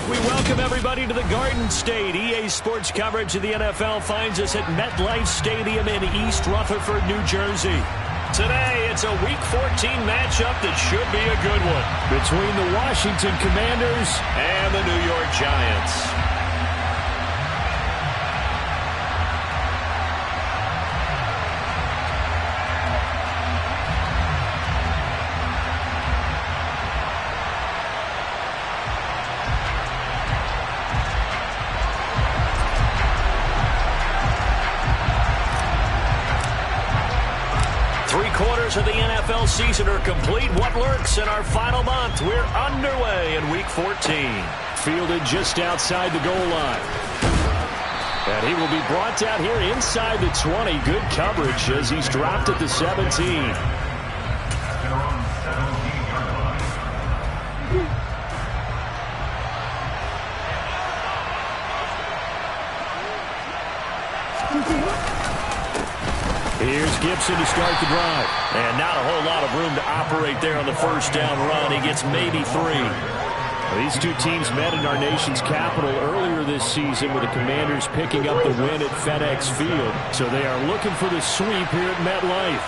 We welcome everybody to the Garden State. EA Sports coverage of the NFL finds us at MetLife Stadium in East Rutherford, New Jersey. Today, it's a Week 14 matchup that should be a good one between the Washington Commanders and the New York Giants. Three-quarters of the NFL season are complete. What lurks in our final month? We're underway in Week 14. Fielded just outside the goal line. And he will be brought down here inside the 20. Good coverage as he's dropped at the 17. Here's Gibson to start the drive. And not a whole lot of room to operate there on the first down run. He gets maybe 3. Well, these two teams met in our nation's capital earlier this season with the Commanders picking up the win at FedEx Field. So they are looking for the sweep here at MetLife.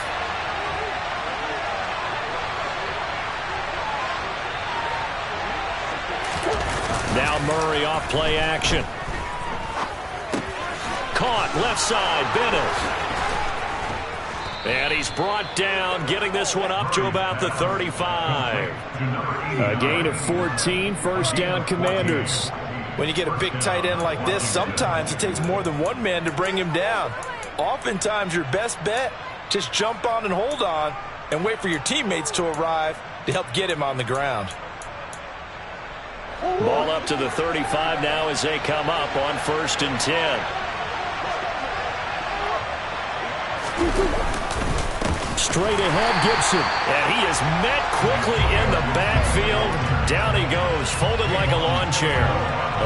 Now Murray off play action. Caught left side, Bennett. And he's brought down, getting this one up to about the 35. A gain of 14, first down Commanders. When you get a big tight end like this, sometimes it takes more than one man to bring him down. Oftentimes your best bet, just jump on and hold on and wait for your teammates to arrive to help get him on the ground. Ball up to the 35 now as they come up on 1st and 10. Straight ahead, Gibson. And he is met quickly in the backfield. Down he goes, folded like a lawn chair.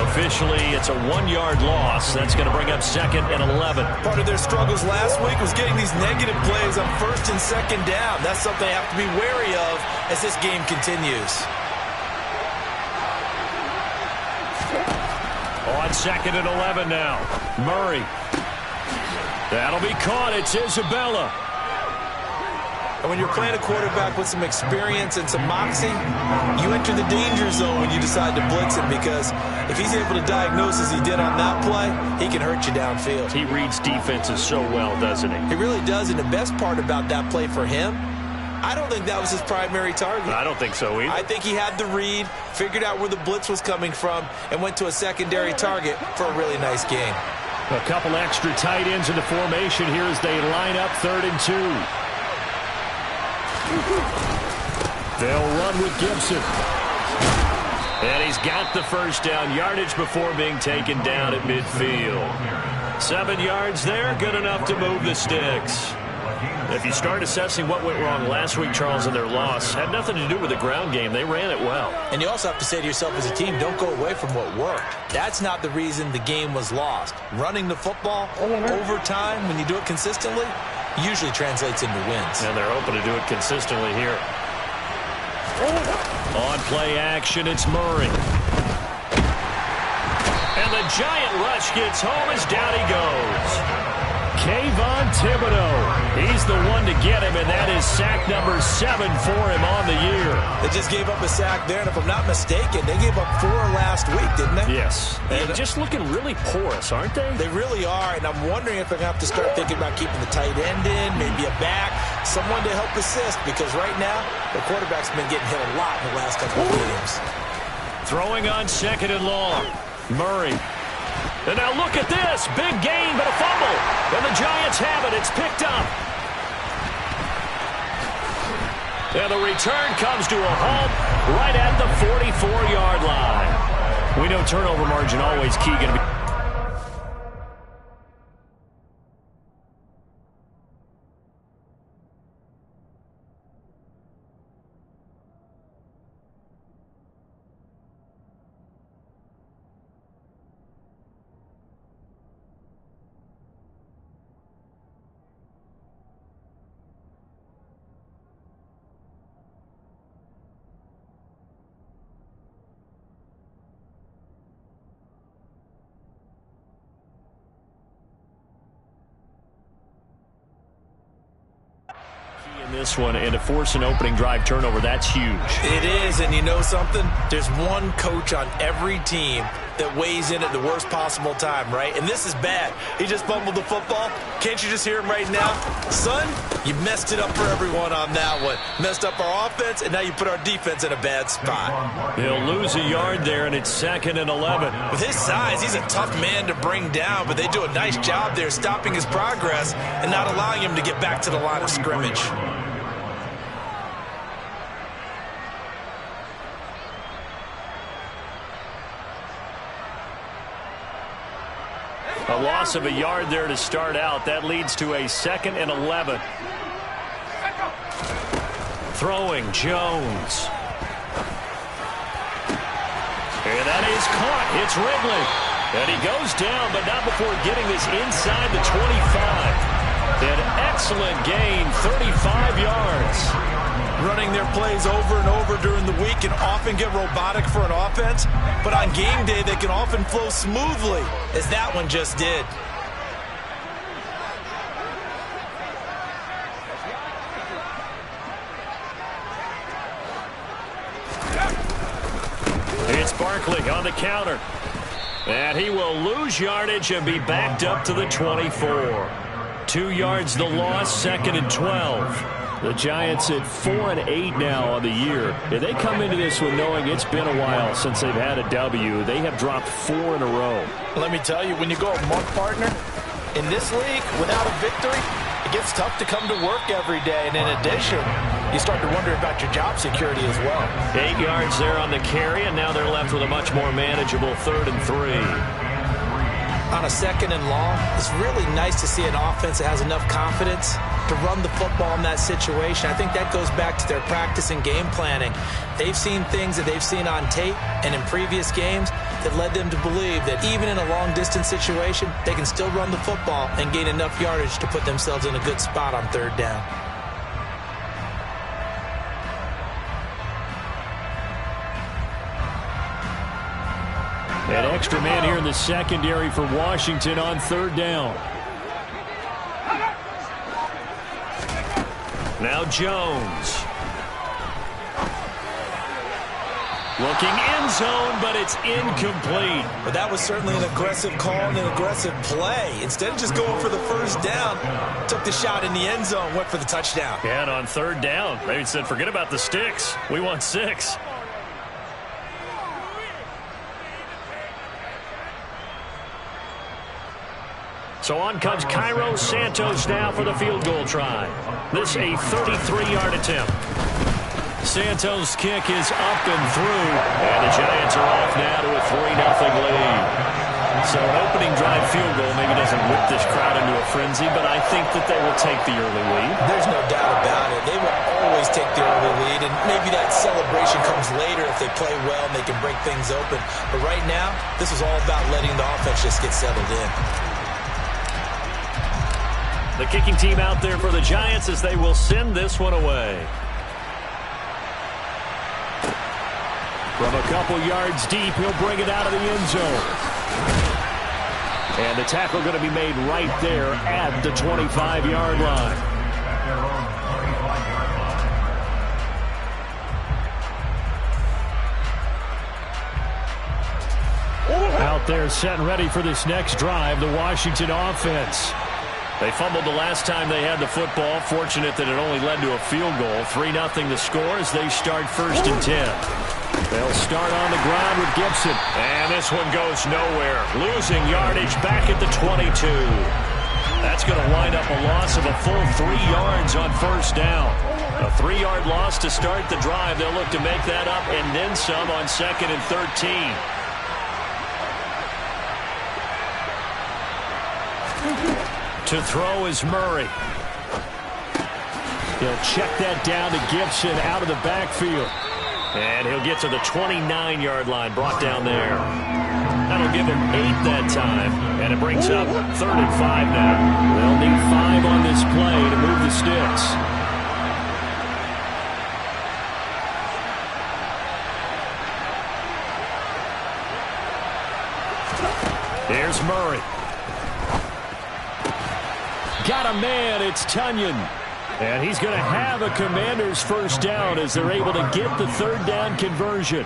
Officially, it's a 1-yard loss. That's going to bring up 2nd and 11. Part of their struggles last week was getting these negative plays on 1st and 2nd down. That's something they have to be wary of as this game continues. On 2nd and 11 now. Murray. That'll be caught. It's Isabella. And when you're playing a quarterback with some experience and some moxie, you enter the danger zone when you decide to blitz him, because if he's able to diagnose as he did on that play, he can hurt you downfield. He reads defenses so well, doesn't he? He really does, and the best part about that play for him, I don't think that was his primary target. I don't think so either. I think he had the read, figured out where the blitz was coming from, and went to a secondary target for a really nice game. A couple extra tight ends in the formation here as they line up 3rd and 2. They'll run with Gibson. And he's got the first down, yardage before being taken down at midfield. 7 yards there, good enough to move the sticks. If you start assessing what went wrong last week, Charles, in their loss, had nothing to do with the ground game. They ran it well. And you also have to say to yourself as a team, don't go away from what worked. That's not the reason the game was lost. Running the football over time, when you do it consistently, usually translates into wins. And they're open to do it consistently here. On play action, it's Murray. And the giant rush gets home as down he goes. Kayvon Thibodeau. He's the one to get him, and that is sack number 7 for him on the year. They just gave up a sack there, and if I'm not mistaken, they gave up 4 last week, didn't they? Yes. And just looking really porous, aren't they? They really are, and I'm wondering if they're going to have to start thinking about keeping the tight end in, maybe a back, someone to help assist, because right now, the quarterback's been getting hit a lot in the last couple of games. Throwing on 2nd and long. Murray. And now look at this. Big gain, but a fumble. And the Giants have it. It's picked up. And the return comes to a halt right at the 44-yard line. We know turnover margin always key going to be. this one, and to force an opening drive turnover, that's huge. It is, and you know something? There's one coach on every team that weighs in at the worst possible time, right? And this is bad. He just fumbled the football. Can't you just hear him right now? Son, you messed it up for everyone on that one. Messed up our offense, and now you put our defense in a bad spot. He'll lose a yard there, and it's 2nd and 11. With his size, he's a tough man to bring down, but they do a nice job there stopping his progress and not allowing him to get back to the line of scrimmage. A loss of a yard there to start out. That leads to a 2nd and 11. Throwing, Jones. And that is caught. It's Ridley. And he goes down, but not before getting this inside the 25. An excellent gain, 35 yards. Running their plays over and over during the week can often get robotic for an offense, but on game day they can often flow smoothly, as that one just did. It's Barkley on the counter. And he will lose yardage and be backed up to the 24. 2 yards the loss, 2nd and 12. The Giants at 4-8 now on the year. And they come into this one knowing it's been a while since they've had a W. They have dropped 4 in a row. Let me tell you, when you go a month, partner, in this league, without a victory, it gets tough to come to work every day. And in addition, you start to wonder about your job security as well. 8 yards there on the carry, and now they're left with a much more manageable 3rd and 3. On a 2nd and long, it's really nice to see an offense that has enough confidence to run the football in that situation. I think that goes back to their practice and game planning. They've seen things that they've seen on tape and in previous games that led them to believe that even in a long-distance situation, they can still run the football and gain enough yardage to put themselves in a good spot on 3rd down. An extra man here in the secondary for Washington on 3rd down. Now Jones. Looking end zone, but it's incomplete. But that was certainly an aggressive call and an aggressive play. Instead of just going for the 1st down, took the shot in the end zone, went for the touchdown. Yeah, and on 3rd down, maybe said, forget about the sticks. We want 6. So on comes Cairo Santos now for the field goal try. This a 33-yard attempt. Santos' kick is up and through, and the Giants are off now to a 3-0 lead. So an opening drive field goal maybe doesn't whip this crowd into a frenzy, but I think that they will take the early lead. There's no doubt about it. They will always take the early lead, and maybe that celebration comes later if they play well and they can break things open. But right now, this is all about letting the offense just get settled in. The kicking team out there for the Giants as they will send this one away. From a couple yards deep, he'll bring it out of the end zone. And the tackle going to be made right there at the 25-yard line. Out there set and ready for this next drive, the Washington offense. They fumbled the last time they had the football. Fortunate that it only led to a field goal. 3-0 the score as they start 1st and 10. They'll start on the ground with Gibson. And this one goes nowhere. Losing yardage back at the 22. That's going to wind up a loss of a full 3 yards on 1st down. A 3-yard loss to start the drive. They'll look to make that up and then some on 2nd and 13. To throw is Murray. He'll check that down to Gibson out of the backfield. And he'll get to the 29-yard line, brought down there. That'll give him 8 that time, and it brings up 3rd and 5 now. They'll need 5 on this play to move the sticks. Here's Murray. Got a man, it's Tunyon. And he's going to have a Commander's first down as they're able to get the third down conversion.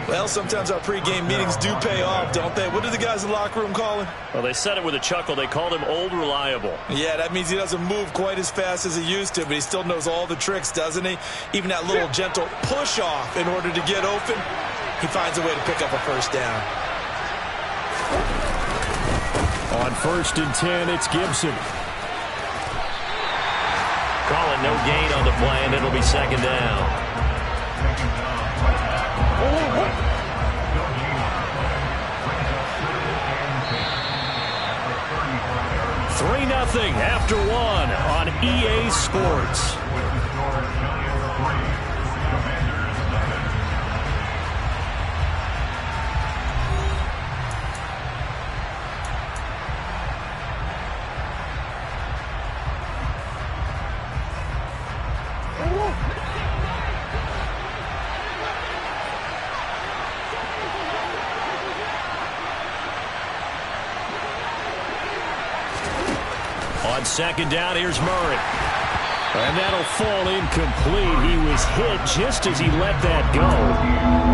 Well, sometimes our pregame meetings do pay off, don't they? What do the guys in the locker room call him? Well, they said it with a chuckle. They called him Old Reliable. Yeah, that means he doesn't move quite as fast as he used to, but he still knows all the tricks, doesn't he? Even that little gentle push-off in order to get open, he finds a way to pick up a first down. On 1st and 10, it's Gibson. Call it no gain on the play, and it'll be 2nd down. 3-0 after 1 on EA Sports. On 2nd down, here's Murray. And that'll fall incomplete. He was hit just as he let that go.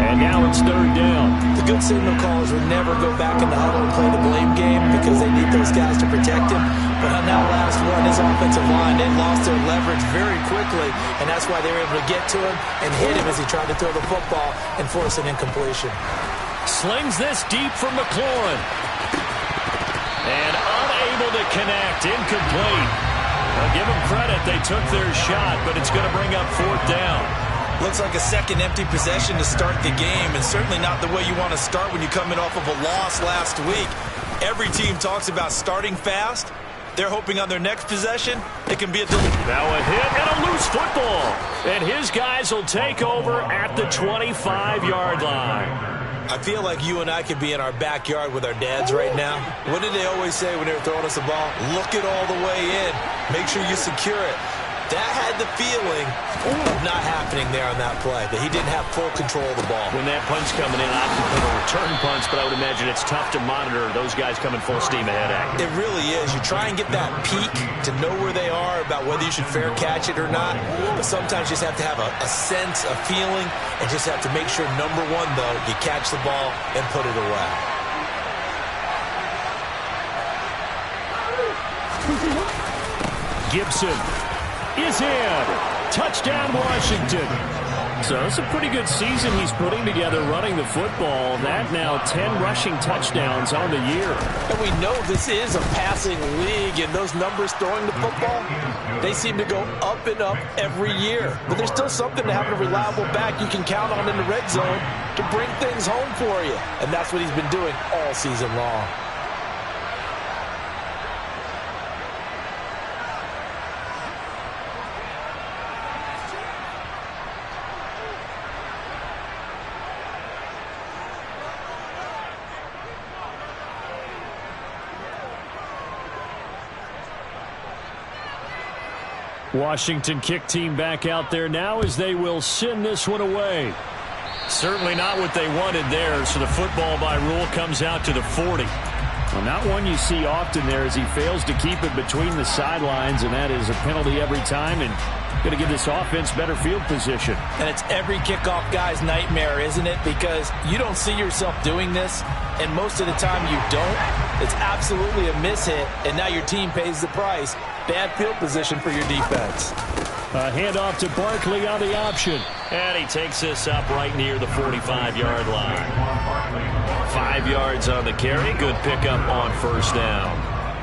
And now it's 3rd down. The good signal callers would never go back in the huddle and play the blame game because they need those guys to protect him. But on that last one, his offensive line, they lost their leverage very quickly, and that's why they were able to get to him and hit him as he tried to throw the football and force an incompletion. Slings this deep from McLaurin. And unable to connect, incomplete. Now give them credit, they took their shot, but it's going to bring up 4th down. Looks like a second empty possession to start the game, and certainly not the way you want to start when you're coming off of a loss last week. Every team talks about starting fast. They're hoping on their next possession, it can be a delivery. Now a hit and a loose football. And his guys will take over at the 25-yard line. I feel like you and I could be in our backyard with our dads right now. What did they always say when they were throwing us the ball? Look it all the way in. Make sure you secure it. That had the feeling of not happening there on that play, that he didn't have full control of the ball. When that punch coming in, opting for the return punch, but I would imagine it's tough to monitor those guys coming full steam ahead at you. It really is. You try and get that peek to know where they are about whether you should fair catch it or not, but sometimes you just have to have a sense, a feeling, and just have to make sure, number one, though, you catch the ball and put it away. Gibson is in. Touchdown, Washington. So it's a pretty good season he's putting together running the football. That now 10 rushing touchdowns on the year. And we know this is a passing league, and those numbers throwing the football, they seem to go up and up every year. But there's still something to having a reliable back you can count on in the red zone to bring things home for you. And that's what he's been doing all season long. Washington kick team back out there now as they will send this one away. Certainly not what they wanted there, so the football by rule comes out to the 40. Well, not one you see often there as he fails to keep it between the sidelines, and that is a penalty every time and going to give this offense better field position. And it's every kickoff guy's nightmare, isn't it? Because you don't see yourself doing this, and most of the time you don't. It's absolutely a mishit, and now your team pays the price. Bad field position for your defense. A handoff to Barkley on the option. And he takes this up right near the 45-yard line. 5 yards on the carry. Good pickup on 1st down.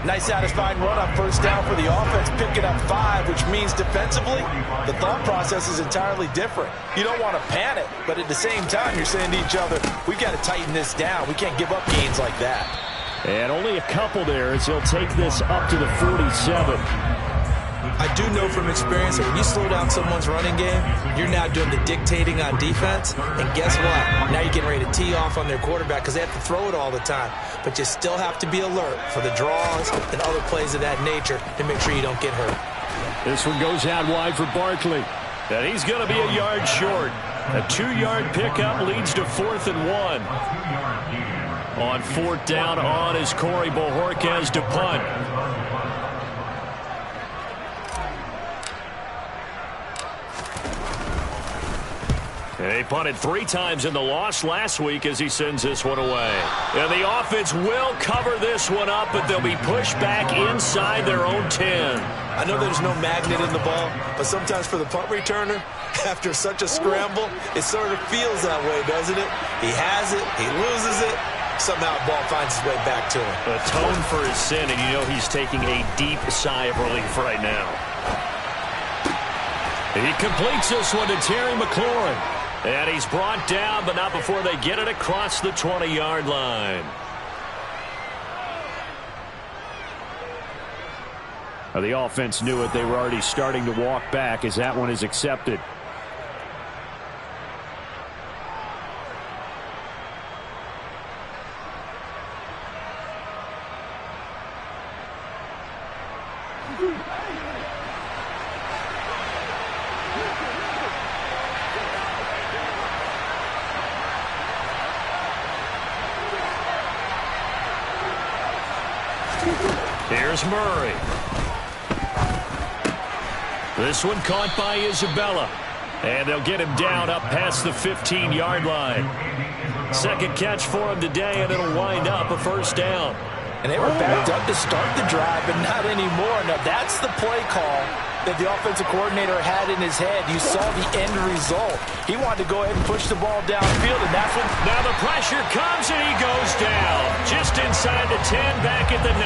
Nice satisfying run on 1st down for the offense, picking up 5, which means defensively, the thought process is entirely different. You don't want to panic, but at the same time, you're saying to each other, we've got to tighten this down. We can't give up gains like that. And only a couple there as he'll take this up to the 47. I do know from experience that when you slow down someone's running game, you're now doing the dictating on defense. And guess what? Now you're getting ready to tee off on their quarterback because they have to throw it all the time. But you still have to be alert for the draws and other plays of that nature to make sure you don't get hurt. This one goes out wide for Barkley. And he's going to be a yard short. A 2-yard pickup leads to 4th and 1. On 4th down on is Corey Bojorquez to punt. He punted 3 times in the loss last week as he sends this one away. And the offense will cover this one up, but they'll be pushed back inside their own 10. I know there's no magnet in the ball, but sometimes for the punt returner, after such a scramble, it sort of feels that way, doesn't it? He has it, he loses it, somehow the ball finds its way back to him. Atone for his sin, and you know he's taking a deep sigh of relief right now. He completes this one to Terry McLaurin. And he's brought down, but not before they get it across the 20-yard line. The offense knew it. They were already starting to walk back as that one is accepted. Here's Murray. This one caught by Isabella. And they'll get him down up past the 15-yard line. Second catch for him today, and it'll wind up a first down. And they were backed up to start the drive, but not anymore. Now, that's the play call that the offensive coordinator had in his head. You saw the end result. He wanted to go ahead and push the ball downfield, and that's what... Now the pressure comes, and he goes down. Just inside the 10, back at the 9.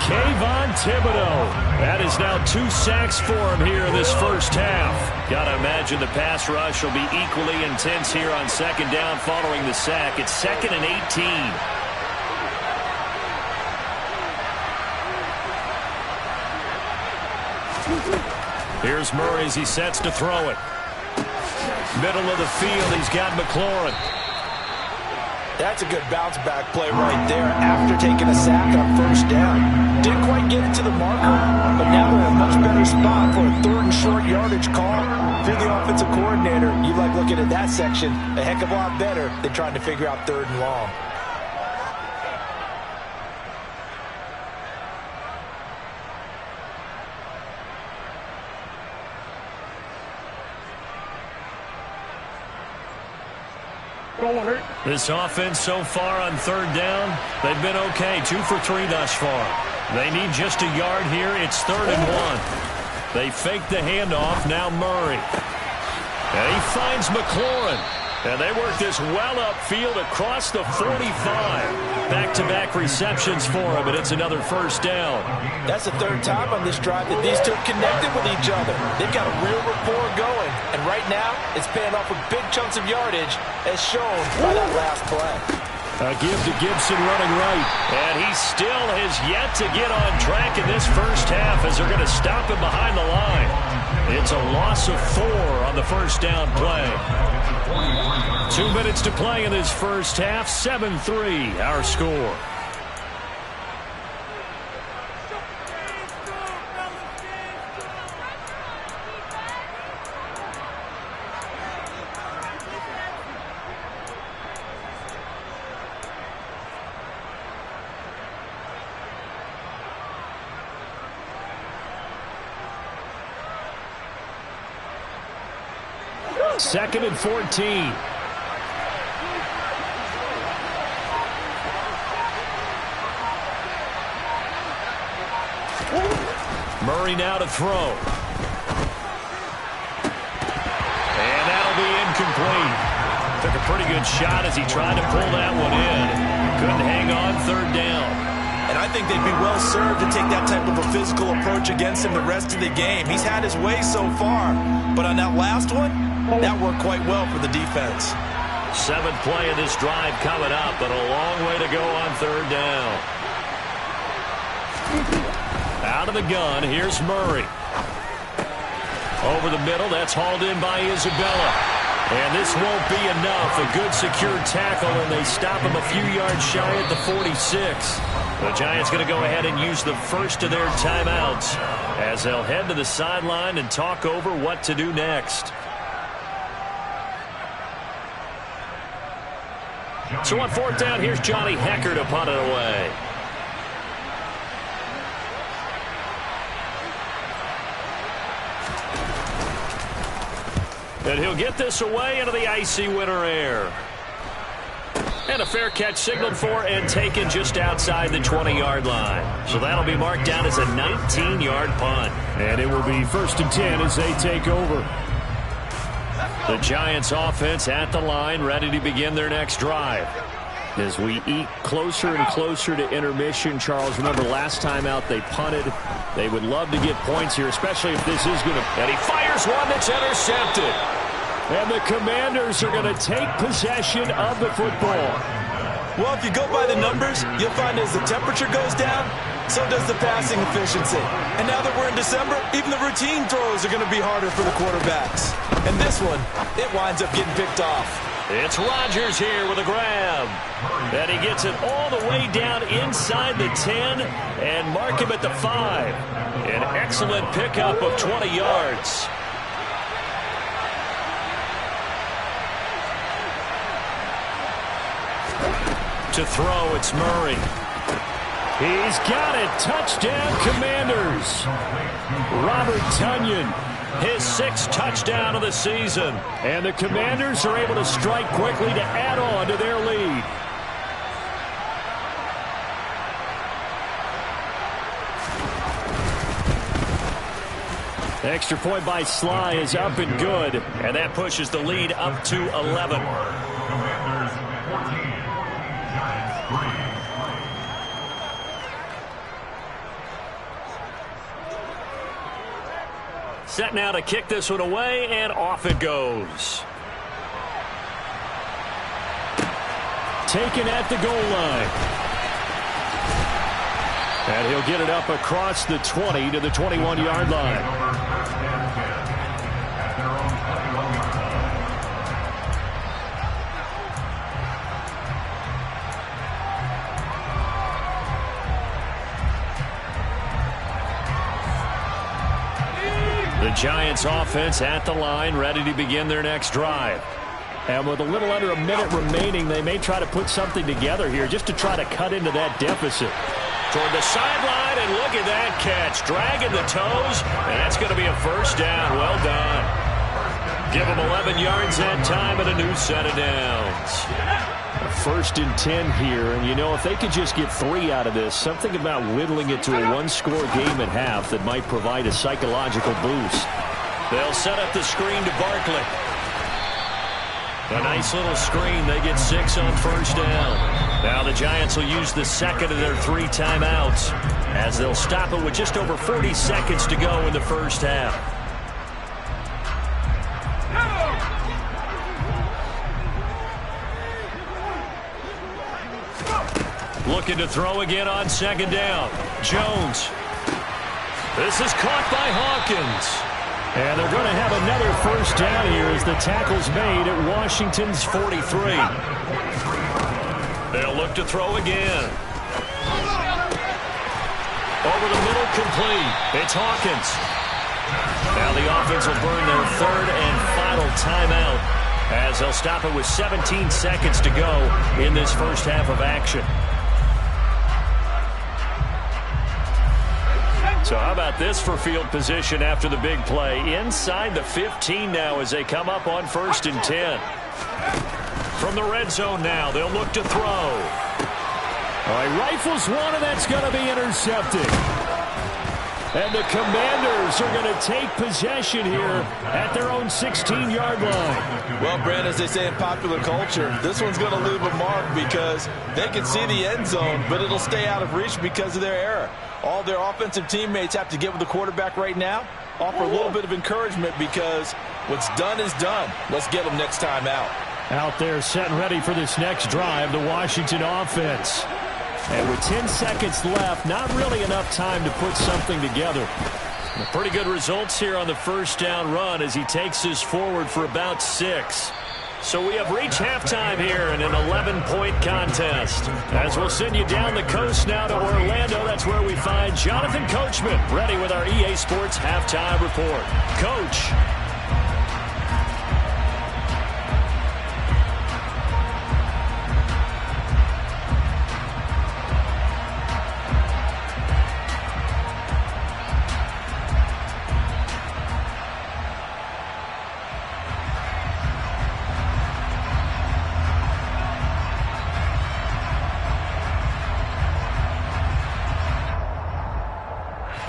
Kayvon Thibodeau. That is now 2 sacks for him here in this first half. Gotta imagine the pass rush will be equally intense here on second down following the sack. It's 2nd and 18. Here's Murray as he sets to throw it. Middle of the field, he's got McLaurin. That's a good bounce back play right there after taking a sack on first down. Didn't quite get it to the marker, but now they're in a much better spot for a 3rd and short yardage call. If you're the offensive coordinator, you like looking at that section a heck of a lot better than trying to figure out 3rd and long. This offense so far on 3rd down, they've been okay. 2 for 3 thus far. They need just a yard here. It's 3rd and 1. They fake the handoff. Now Murray. And he finds McLaurin. And they work this well upfield across the 45. Back-to-back receptions for him, and it's another first down. That's the 3rd time on this drive that these two have connected with each other. They've got a real rapport going, and right now it's paying off with big chunks of yardage, as shown by that last play. A give to Gibson running right, and he still has yet to get on track in this first half as they're going to stop him behind the line. It's a loss of 4 on the first down play. 2 minutes to play in this first half. 7-3 our score. Second and 14. Murray now to throw. And that'll be incomplete. Took a pretty good shot as he tried to pull that one in. Couldn't hang on 3rd down. And I think they'd be well served to take that type of a physical approach against him the rest of the game. He's had his way so far, but on that last one, that worked quite well for the defense. 7th play of this drive coming up, but a long way to go on 3rd down. Out of the gun, here's Murray. Over the middle, that's hauled in by Isabella. And this won't be enough. A good secure tackle, and they stop him a few yards shy at the 46. The Giants going to go ahead and use the first of their timeouts as they'll head to the sideline and talk over what to do next. So on 4th down, here's Johnny Hecker to punt it away. And he'll get this away into the icy winter air. And a fair catch signaled for and taken just outside the 20-yard line. So that'll be marked down as a 19-yard punt. And it will be 1st and 10 as they take over. The Giants offense at the line, ready to begin their next drive. As we eat closer and closer to intermission, Charles, remember last time out they punted. They would love to get points here, especially if this is going to... And he fires one that's intercepted. And the Commanders are going to take possession of the football. Well, if you go by the numbers, you'll find as the temperature goes down, so does the passing efficiency. And now that we're in December, even the routine throws are going to be harder for the quarterbacks. And this one, it winds up getting picked off. It's Rodgers here with a grab. And he gets it all the way down inside the 10 and mark him at the 5. An excellent pickup of 20 yards. To throw, it's Murray. He's got it. Touchdown, Commanders. Robert Tonyan. His 6th touchdown of the season. And the Commanders are able to strike quickly to add on to their lead. The extra point by Sly is up and good. And that pushes the lead up to 11. Set now to kick this one away, and off it goes. Taken at the goal line. And he'll get it up across the 20 to the 21-yard line. The Giants offense at the line, ready to begin their next drive. And with a little under a minute remaining, they may try to put something together here just to try to cut into that deficit. Toward the sideline, and look at that catch. Dragging the toes, and that's going to be a first down. Well done. Give them 11 yards that time and a new set of downs. 1st and 10 here, and you know, if they could just get 3 out of this, something about whittling it to a one-score game at half that might provide a psychological boost. They'll set up the screen to Barkley. A nice little screen. They get 6 on first down. Now the Giants will use the 2nd of their 3 timeouts as they'll stop it with just over 40 seconds to go in the first half. Looking to throw again on 2nd down. Jones. This is caught by Hawkins. And they're going to have another first down here as the tackle's made at Washington's 43. They'll look to throw again. Over the middle, complete. It's Hawkins. Now the offense will burn their 3rd and final timeout as they'll stop it with 17 seconds to go in this first half of action. So how about this for field position after the big play? Inside the 15 now as they come up on 1st and 10. From the red zone now, they'll look to throw. All right, rifles one, and that's going to be intercepted. And the Commanders are going to take possession here at their own 16-yard line. Well, Brand, as they say in popular culture, this one's going to leave a mark because they can see the end zone, but it'll stay out of reach because of their error. All their offensive teammates have to get with the quarterback right now, offer a little bit of encouragement because what's done is done. Let's get them next time out. Out there set and ready for this next drive, the Washington offense. And with 10 seconds left, not really enough time to put something together. Pretty good results here on the first down run as he takes this forward for about 6. So we have reached halftime here in an 11-point contest. As we'll send you down the coast now to Orlando, that's where we find Jonathan Coachman, ready with our EA Sports halftime report. Coach.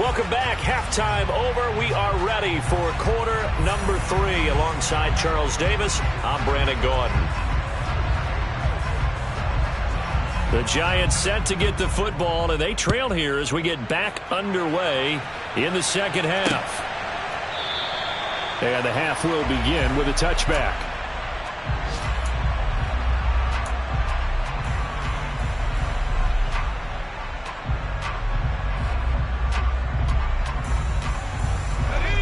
Welcome back. Halftime over. We are ready for quarter number 3. Alongside Charles Davis, I'm Brandon Gordon. The Giants set to get the football, and they trail here as we get back underway in the second half. And the half will begin with a touchback.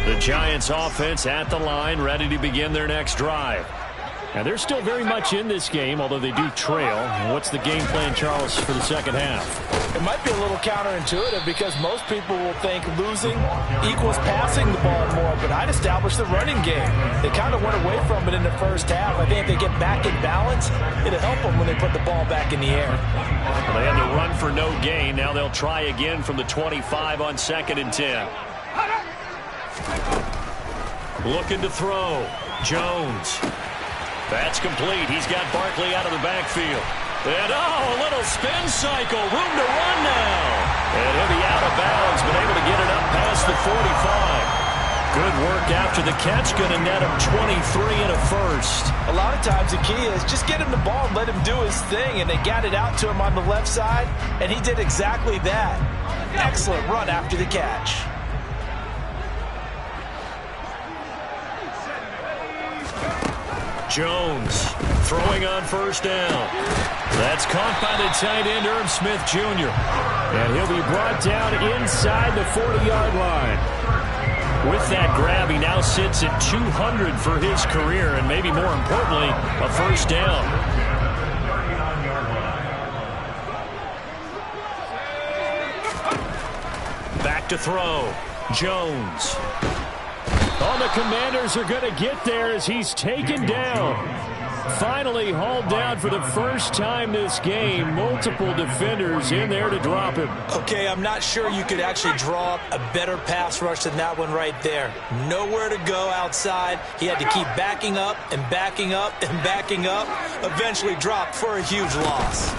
The Giants offense at the line, ready to begin their next drive. And they're still very much in this game, although they do trail. What's the game plan, Charles, for the second half? It might be a little counterintuitive because most people will think losing equals passing the ball more, but I'd establish the running game. They kind of went away from it in the first half. I think if they get back in balance, it'll help them when they put the ball back in the air. Well, they had to run for no gain. Now they'll try again from the 25 on 2nd and 10. Looking to throw. Jones. That's complete. He's got Barkley out of the backfield. And, a little spin cycle. Room to run now. And he'll be out of bounds, but able to get it up past the 45. Good work after the catch. Going to net him 23 and a first. A lot of times the key is just get him the ball and let him do his thing. And they got it out to him on the left side, and he did exactly that. Excellent run after the catch. Jones throwing on first down. That's caught by the tight end, Irv Smith Jr. And he'll be brought down inside the 40-yard line. With that grab, he now sits at 200 for his career, and maybe more importantly, a first down. Back to throw. Jones. Oh, the Commanders are going to get there as he's taken down. Finally hauled down for the first time this game. Multiple defenders in there to drop him. Okay, I'm not sure you could actually draw up a better pass rush than that one right there. Nowhere to go outside. He had to keep backing up and backing up and backing up. Eventually dropped for a huge loss.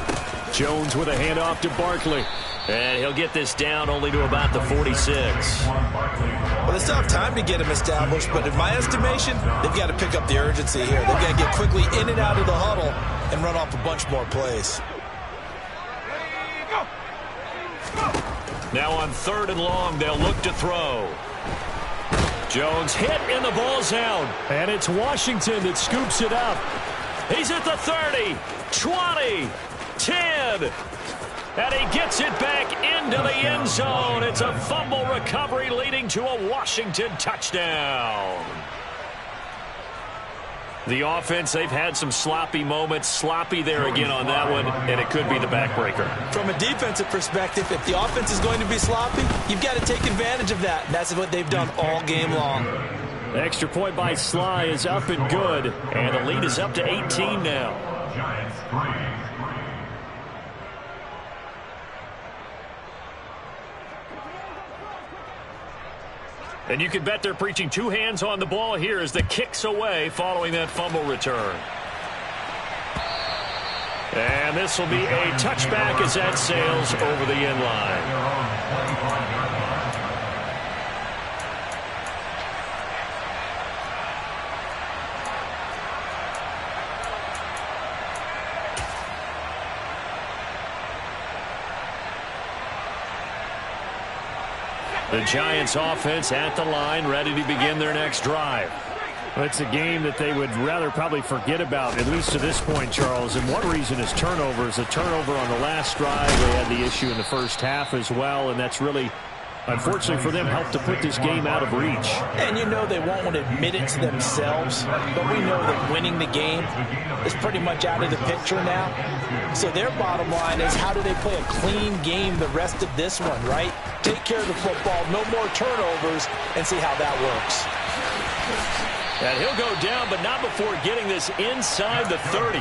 Jones with a handoff to Barkley. And he'll get this down only to about the 46. Well, they still have time to get him established, but in my estimation, they've got to pick up the urgency here. They've got to get quickly in and out of the huddle and run off a bunch more plays. Now on 3rd and long, they'll look to throw. Jones hit and the ball's out. And it's Washington that scoops it up. He's at the 30, 20, 10. And he gets it back into the end zone. It's a fumble recovery leading to a Washington touchdown. The offense, they've had some sloppy moments. Sloppy there again on that one, and it could be the backbreaker. From a defensive perspective, if the offense is going to be sloppy, you've got to take advantage of that. And that's what they've done all game long. The extra point by Sly is up and good. And the lead is up to 18 now. Giants 3. And you can bet they're preaching 2 hands on the ball here as the kick's away following that fumble return. And this will be a touchback as that sails over the end line. The Giants offense at the line, ready to begin their next drive. Well, it's a game that they would rather probably forget about, at least to this point, Charles. And one reason is turnovers. A turnover on the last drive. They had the issue in the first half as well, and that's really, unfortunately for them, helped to put this game out of reach. And you know they won't want to admit it to themselves, but we know that winning the game is pretty much out of the picture now. So their bottom line is, how do they play a clean game the rest of this one, right? Take care of the football, no more turnovers, and see how that works. And he'll go down, but not before getting this inside the 30.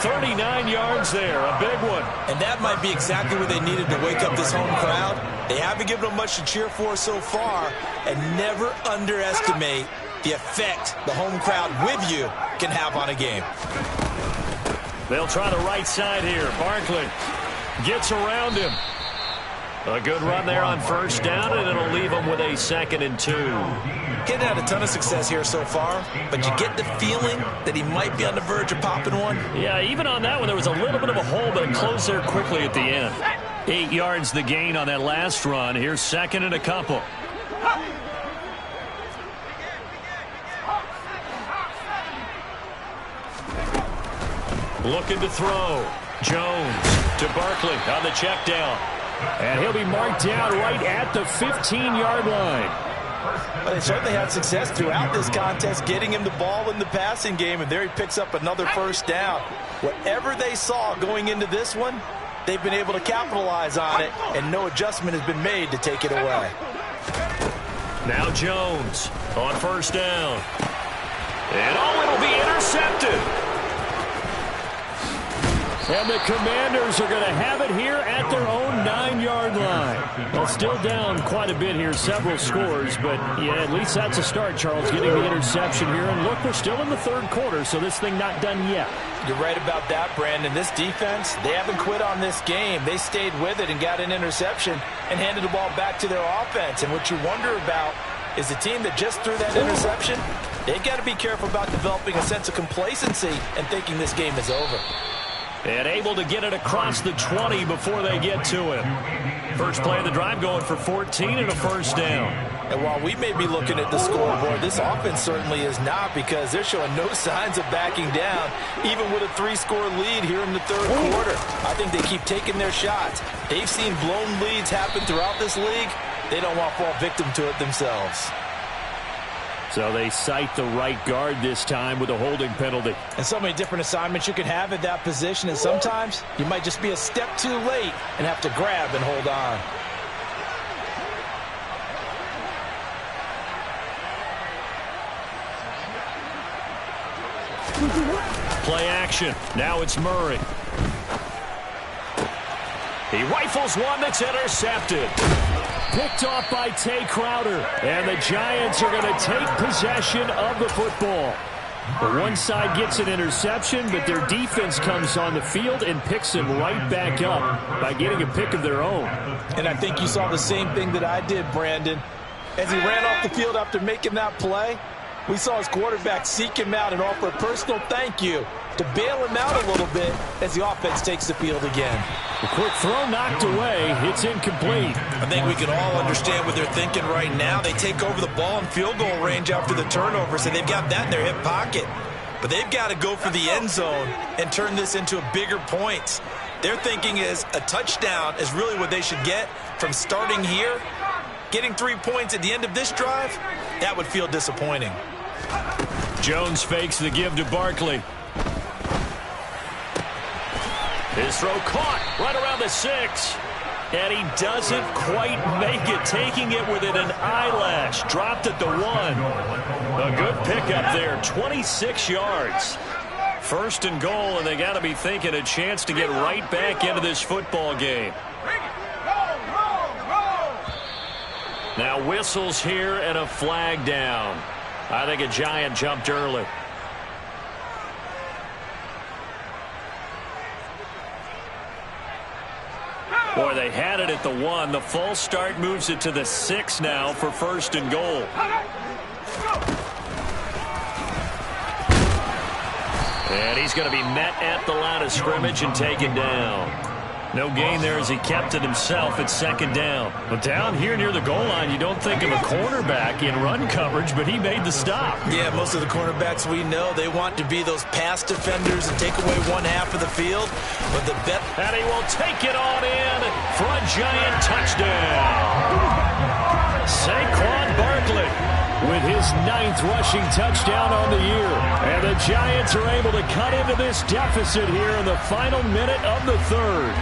39 yards there, a big one. And that might be exactly what they needed to wake up this home crowd. They haven't given them much to cheer for so far, and never underestimate the effect the home crowd with you can have on a game. They'll try the right side here. Barkley gets around him. A good run there on first down, and it'll leave them with a 2nd and 2. He hadn't had a ton of success here so far, but you get the feeling that he might be on the verge of popping one. Yeah, even on that one, there was a little bit of a hole, but it closed there quickly at the end. 8 yards the gain on that last run. Here's 2nd and a couple. Looking to throw. Jones to Barkley on the check down. And he'll be marked down right at the 15-yard line. But they certainly had success throughout this contest, getting him the ball in the passing game, and there he picks up another first down. Whatever they saw going into this one, they've been able to capitalize on it, and no adjustment has been made to take it away. Now Jones on first down. And it'll be intercepted. And the Commanders are going to have it here at their own 9-yard line. Well, still down quite a bit here, several scores, but yeah, at least that's a start, Charles, getting the interception here. And look, we're still in the 3rd quarter, so this thing not done yet. You're right about that, Brandon. This defense, they haven't quit on this game. They stayed with it and got an interception and handed the ball back to their offense. And what you wonder about is the team that just threw that interception, they've got to be careful about developing a sense of complacency and thinking this game is over. And able to get it across the 20 before they get to him. First play of the drive going for 14 and a first down. And while we may be looking at the scoreboard, this offense certainly is not, because they're showing no signs of backing down, even with a 3-score lead here in the 3rd quarter. I think they keep taking their shots. They've seen blown leads happen throughout this league. They don't want to fall victim to it themselves. So they cite the right guard this time with a holding penalty. And so many different assignments you can have at that position, and sometimes you might just be a step too late and have to grab and hold on. Play action. Now it's Murray. He rifles one that's intercepted. Picked off by Tay Crowder. And the Giants are going to take possession of the football. But one side gets an interception, but their defense comes on the field and picks him right back up by getting a pick of their own. And I think you saw the same thing that I did, Brandon. As he ran off the field after making that play, we saw his quarterback seek him out and offer a personal thank you to bail him out a little bit as the offense takes the field again. A quick throw knocked away. It's incomplete. I think we can all understand what they're thinking right now. They take over the ball in field goal range after the turnover, so they've got that in their hip pocket. But they've got to go for the end zone and turn this into a bigger point. Their thinking is a touchdown is really what they should get from starting here. Getting 3 points at the end of this drive, that would feel disappointing. Jones fakes the give to Barkley. His throw caught right around the 6. And he doesn't quite make it, taking it within an eyelash. Dropped at the 1. A good pickup there, 26 yards. 1st and goal, and they got to be thinking a chance to get right back into this football game. Now whistles here and a flag down. I think a Giant jumped early. Boy, they had it at the 1. The false start moves it to the 6 now for 1st and goal. And he's going to be met at the line of scrimmage and taken down. No gain there as he kept it himself at 2nd down. But down here near the goal line, you don't think of a cornerback in run coverage, but he made the stop. Yeah, most of the cornerbacks we know, they want to be those pass defenders and take away one half of the field. But the bet, and he will take it on in for a Giant touchdown. Saquon Barkley with his 9th rushing touchdown on the year. And the Giants are able to cut into this deficit here in the final minute of the 3rd.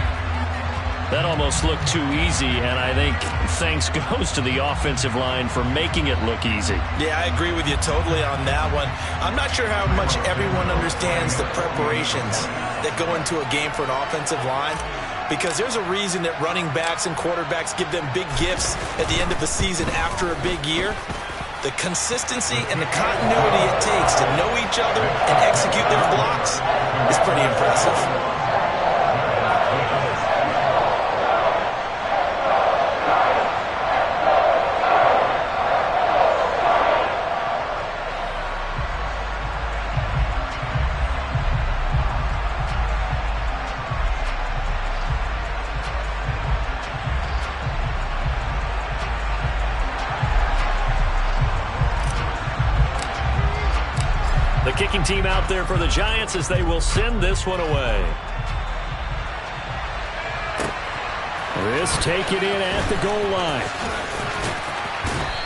That almost looked too easy, and I think thanks goes to the offensive line for making it look easy. Yeah, I agree with you totally on that one. I'm not sure how much everyone understands the preparations that go into a game for an offensive line, because there's a reason that running backs and quarterbacks give them big gifts at the end of the season after a big year. The consistency and the continuity it takes to know each other and execute their blocks is pretty impressive. The kicking team out there for the Giants as they will send this one away. This taken in at the goal line.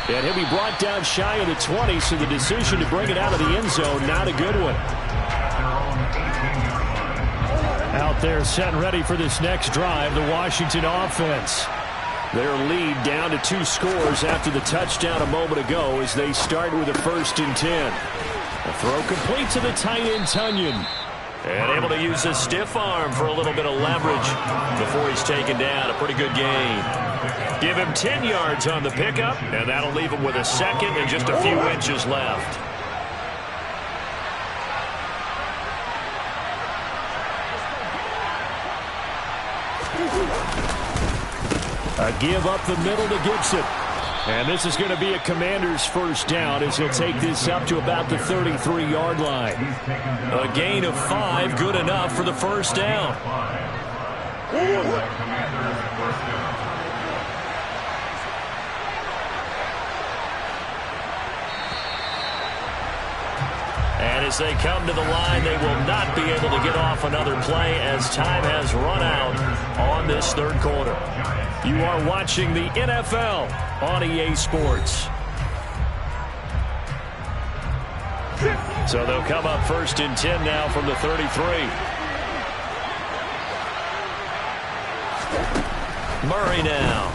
And he'll be brought down shy of the 20, so the decision to bring it out of the end zone, not a good one. Out there set and ready for this next drive, the Washington offense. Their lead down to 2 scores after the touchdown a moment ago as they start with a 1st and 10. A throw complete to the tight end, Tunyon. And able to use his stiff arm for a little bit of leverage before he's taken down. A pretty good gain. Give him 10 yards on the pickup, and that'll leave him with a 2nd and just a few inches left. A give up the middle to Gibson. And this is going to be a Commander's 1st down as he'll take this up to about the 33-yard line. A gain of 5, good enough for the 1st down. And as they come to the line, they will not be able to get off another play as time has run out on this 3rd quarter. You are watching the NFL on EA Sports. So they'll come up 1st and 10 now from the 33. Murray now.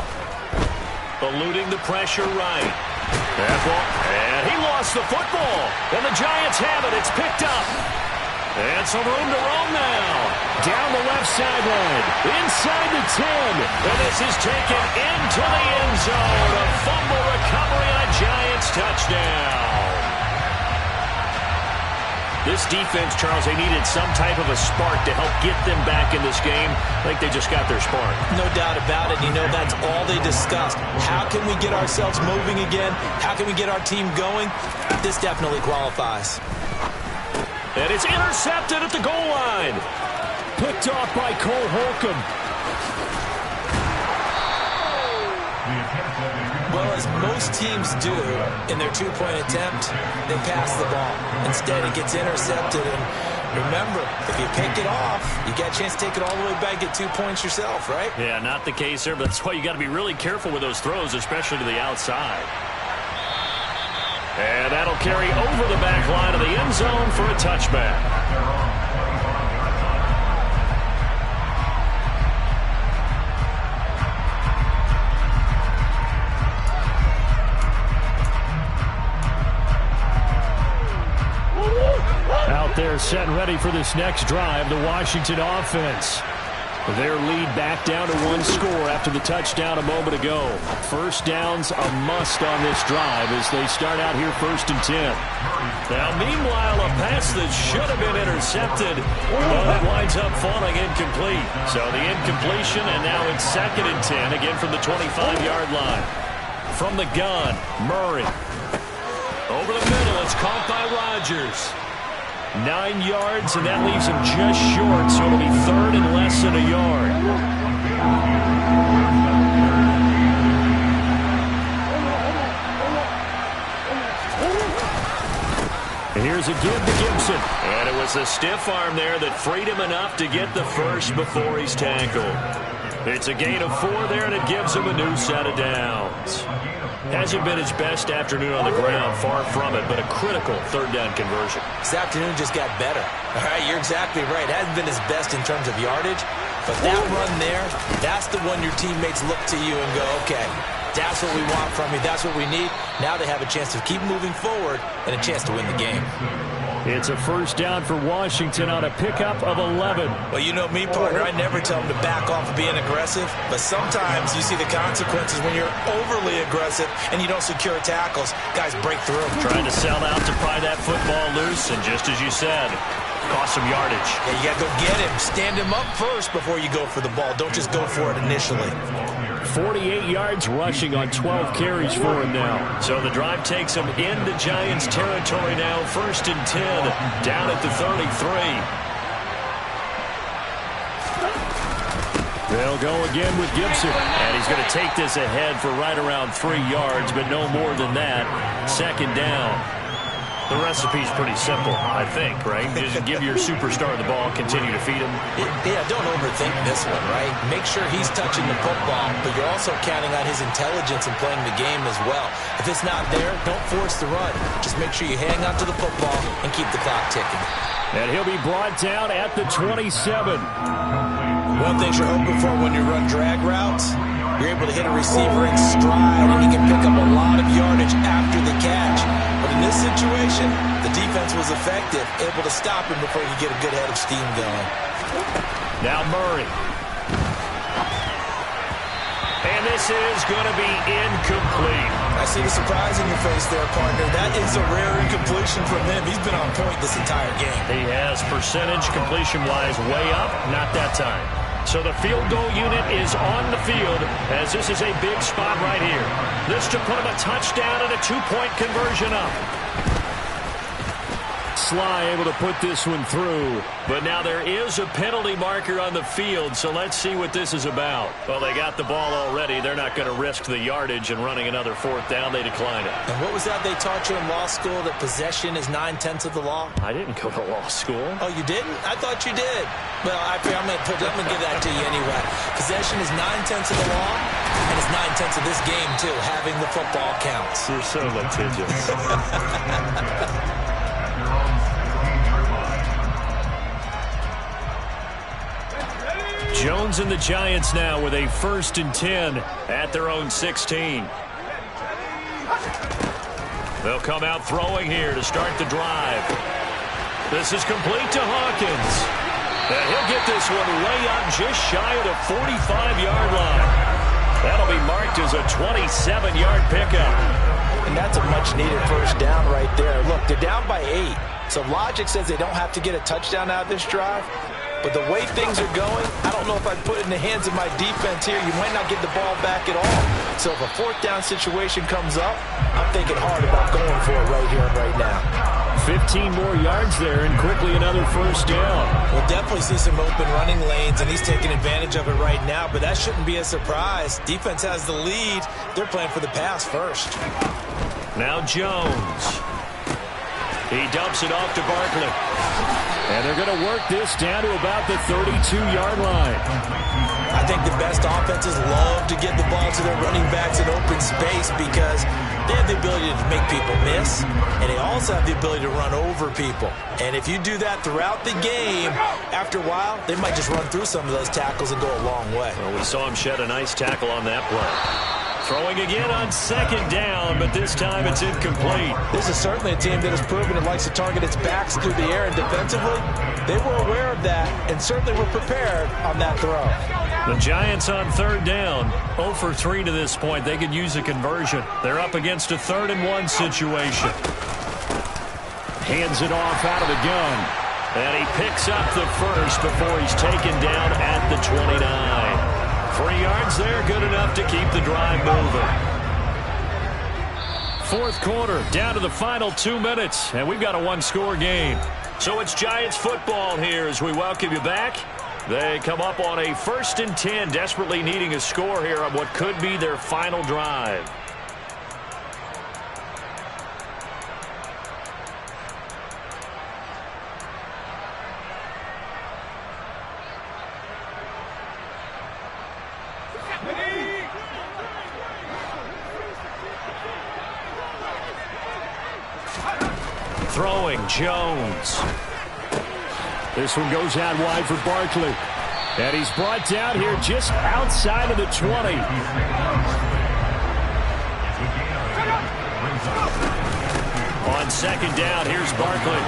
Eluding the pressure right. And he lost the football. And the Giants have it. It's picked up. And some room to roam now. Down the left sideline. Inside the 10. And this is taken into the end zone. A fumble recovery on a Giants touchdown. This defense, Charles, they needed some type of a spark to help get them back in this game. I think they just got their spark. No doubt about it. You know, that's all they discussed. How can we get ourselves moving again? How can we get our team going? This definitely qualifies. And it's intercepted at the goal line. Picked off by Cole Holcomb. Well, as most teams do in their 2-point attempt, they pass the ball. Instead, it gets intercepted. And remember, if you pick it off, you get a chance to take it all the way back, get 2 points yourself, right? Yeah, not the case there, but that's why you got to be really careful with those throws, especially to the outside. And that'll carry over the back line of the end zone for a touchback. Out there set and ready for this next drive, the Washington offense. Their lead back down to 1 score after the touchdown a moment ago. 1st down's a must on this drive as they start out here 1st and 10. Now, meanwhile, a pass that should have been intercepted, but it winds up falling incomplete. So the incompletion, and now it's 2nd and 10, again from the 25-yard line. From the gun, Murray. Over the middle, it's caught by Rodgers. 9 yards, and that leaves him just short, so it'll be 3rd and less than a yard. Here's a give to Gibson. And it was a stiff arm there that freed him enough to get the 1st before he's tackled. It's a gain of 4 there, and it gives him a new set of downs. Hasn't been his best afternoon on the ground, far from it, but a critical 3rd down conversion. This afternoon just got better. All right, you're exactly right. It hasn't been his best in terms of yardage, but that run there, that's the one your teammates look to you and go, okay, that's what we want from you. That's what we need. Now they have a chance to keep moving forward and a chance to win the game. It's a 1st down for Washington on a pickup of 11. Well, you know me, partner. I never tell them to back off of being aggressive, but sometimes you see the consequences when you're overly aggressive and you don't secure tackles. Guys break through. Trying to sell out to pry that football loose, and just as you said, cost some yardage. Yeah, you got to go get him. Stand him up first before you go for the ball. Don't just go for it initially. 48 yards rushing on 12 carries for him now. So the drive takes him into Giants territory now. 1st and 10, down at the 33. They'll go again with Gibson. And he's going to take this ahead for right around 3 yards, but no more than that. 2nd down. The recipe's pretty simple, I think, right? Just give your superstar the ball, continue to feed him. Yeah, don't overthink this one, right? Make sure he's touching the football, but you're also counting on his intelligence in playing the game as well. If it's not there, don't force the run. Just make sure you hang on to the football and keep the clock ticking. And he'll be brought down at the 27. One thing you're hoping for when you run drag routes, you're able to hit a receiver in stride, and he can pick up a lot of yardage after the catch. But in this situation, the defense was effective, able to stop him before you get a good head of steam going. Now Murray. And this is going to be incomplete. I see the surprise in your face there, partner. That is a rare incompletion from him. He's been on point this entire game. He has percentage completion-wise way up, not that time. So the field goal unit is on the field as this is a big spot right here. This to put him a touchdown and a two-point conversion up. Sly able to put this one through. But now there is a penalty marker on the field, so let's see what this is about. Well, they got the ball already. They're not going to risk the yardage and running another fourth down. They decline it. And what was that they taught you in law school, that possession is 9/10 of the law? I didn't go to law school. Oh, you didn't? I thought you did. Well, I'm going to give that to you anyway. Possession is 9/10 of the law, and it's 9/10 of this game, too. Having the football counts. You're so litigious. Jones and the Giants now with a 1st and 10 at their own 16. They'll come out throwing here to start the drive. This is complete to Hawkins. And he'll get this one way up just shy of the 45-yard line. That'll be marked as a 27-yard pickup. And that's a much-needed first down right there. Look, they're down by 8. So logic says they don't have to get a touchdown out of this drive. But the way things are going, I don't know if I'd put it in the hands of my defense here. You might not get the ball back at all. So if a fourth down situation comes up, I'm thinking hard about going for it right here and right now. 15 more yards there and quickly another first down. We'll definitely see some open running lanes, and he's taking advantage of it right now, but that shouldn't be a surprise. Defense has the lead. They're playing for the pass first. Now Jones. He dumps it off to Barkley. And they're going to work this down to about the 32-yard line. I think the best offenses love to get the ball to their running backs in open space because they have the ability to make people miss, and they also have the ability to run over people. And if you do that throughout the game, after a while, they might just run through some of those tackles and go a long way. Well, we saw him shed a nice tackle on that play. Throwing again on 2nd down, but this time it's incomplete. This is certainly a team that has proven it likes to target its backs through the air, and defensively, they were aware of that and certainly were prepared on that throw. The Giants on 3rd down, 0 for 3 to this point. They could use a conversion. They're up against a 3rd and 1 situation. Hands it off out of the gun. And he picks up the first before he's taken down at the 29. 3 yards there, good enough to keep the drive moving. 4th quarter, down to the final 2 minutes, and we've got a 1-score game. So it's Giants football here as we welcome you back. They come up on a 1st and 10, desperately needing a score here on what could be their final drive. Throwing, Jones. This one goes out wide for Barkley. And he's brought down here just outside of the 20. On 2nd down, here's Barkley.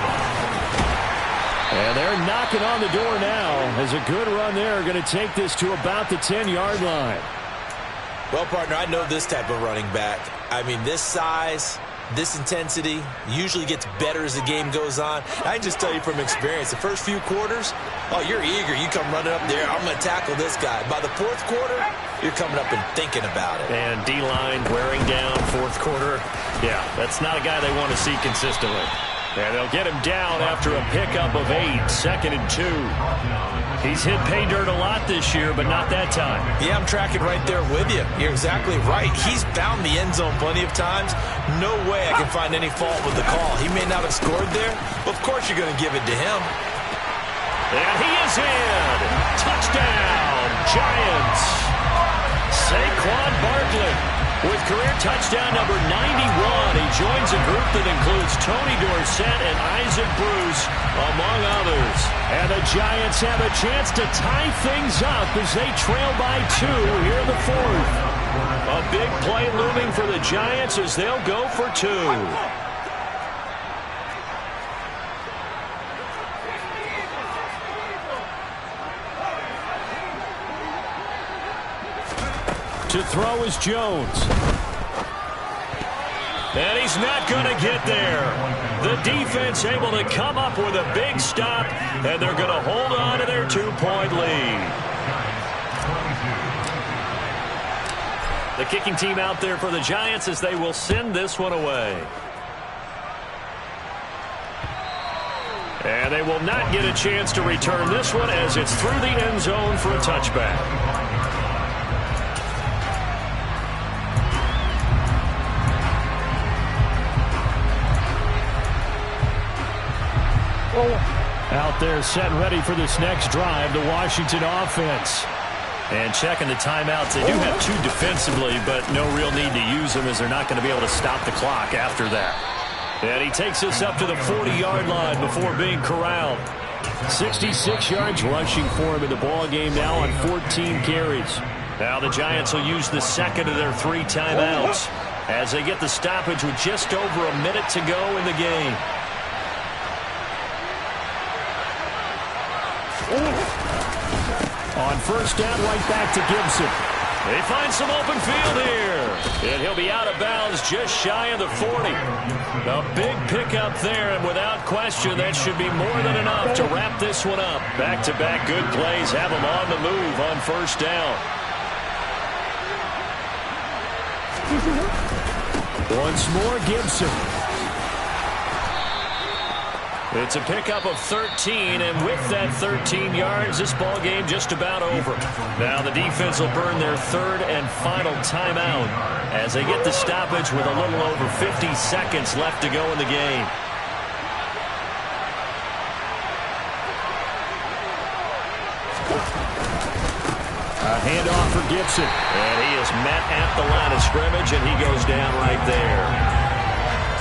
And they're knocking on the door now as a good run there. Going to take this to about the 10-yard line. Well, partner, I know this type of running back. I mean, this size, this intensity usually gets better as the game goes on. I can just tell you from experience, the first few quarters, oh, you're eager. You come running up there, I'm going to tackle this guy. By the 4th quarter, you're coming up and thinking about it. And D-line wearing down 4th quarter. Yeah, that's not a guy they want to see consistently. And they'll get him down after a pickup of 8, 2nd and 2. He's hit pay dirt a lot this year, but not that time. Yeah, I'm tracking right there with you. You're exactly right. He's found the end zone plenty of times. No way I can find any fault with the call. He may not have scored there, but of course you're going to give it to him. And he is in. Touchdown, Giants. Saquon Barkley with career touchdown number 91. He joins a group that includes Tony Dorsett and Isaac Bruce, among others. And the Giants have a chance to tie things up as they trail by 2 here in the 4th. A big play looming for the Giants as they'll go for 2. To throw is Jones. And he's not going to get there. The defense able to come up with a big stop, and they're going to hold on to their 2-point lead. The kicking team out there for the Giants as they will send this one away. And they will not get a chance to return this one as it's through the end zone for a touchback. Out there set and ready for this next drive, the Washington offense. And checking the timeouts. They do have 2 defensively, but no real need to use them as they're not going to be able to stop the clock after that. And he takes us up to the 40-yard line before being corralled. 66 yards rushing for him in the ball game now on 14 carries. Now the Giants will use the second of their 3 timeouts as they get the stoppage with just over a minute to go in the game. On first down, right back to Gibson. They find some open field here. And he'll be out of bounds just shy of the 40. A big pickup there, and without question, that should be more than enough to wrap this one up. Back-to-back good plays have them on the move on first down. Once more, Gibson. It's a pickup of 13, and with that 13 yards, this ball game just about over. Now the defense will burn their 3rd and final timeout as they get the stoppage with a little over 50 seconds left to go in the game. A handoff for Gibson. And he is met at the line of scrimmage, and he goes down right there.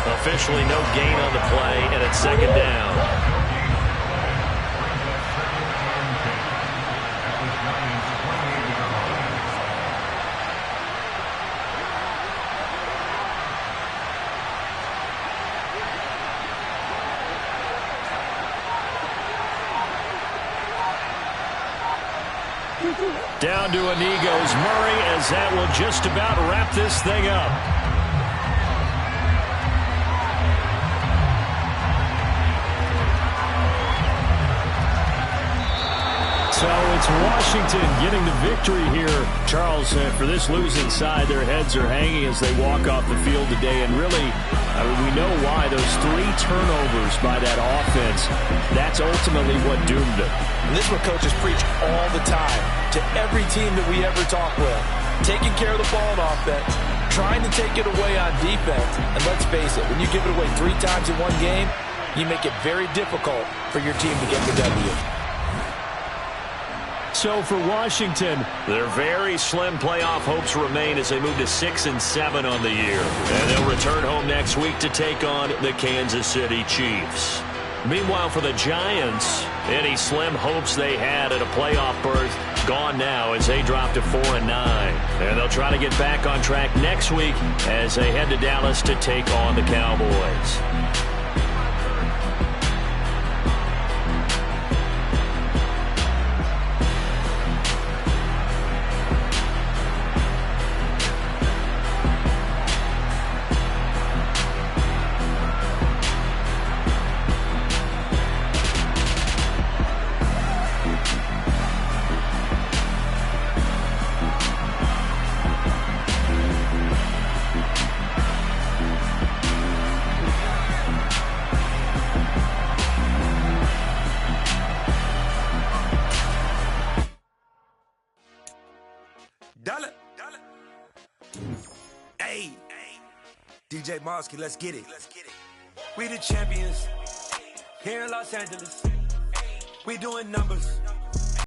Officially no gain on the play, and it's 2nd down. Down to a knee goes Murray as that will just about wrap this thing up. So it's Washington getting the victory here. Charles, for this losing side, their heads are hanging as they walk off the field today. And really, we know why. Those 3 turnovers by that offense, that's ultimately what doomed them. And this is what coaches preach all the time to every team that we ever talk with. Taking care of the ball on offense, trying to take it away on defense. And let's face it, when you give it away 3 times in one game, you make it very difficult for your team to get the W. So for Washington, their very slim playoff hopes remain as they move to 6-7 on the year. And they'll return home next week to take on the Kansas City Chiefs. Meanwhile, for the Giants, any slim hopes they had at a playoff berth gone now as they drop to 4-9. And they'll try to get back on track next week as they head to Dallas to take on the Cowboys. Dollar. Hey. DJ Mosky, let's get it. We the champions here in Los Angeles. We doing numbers.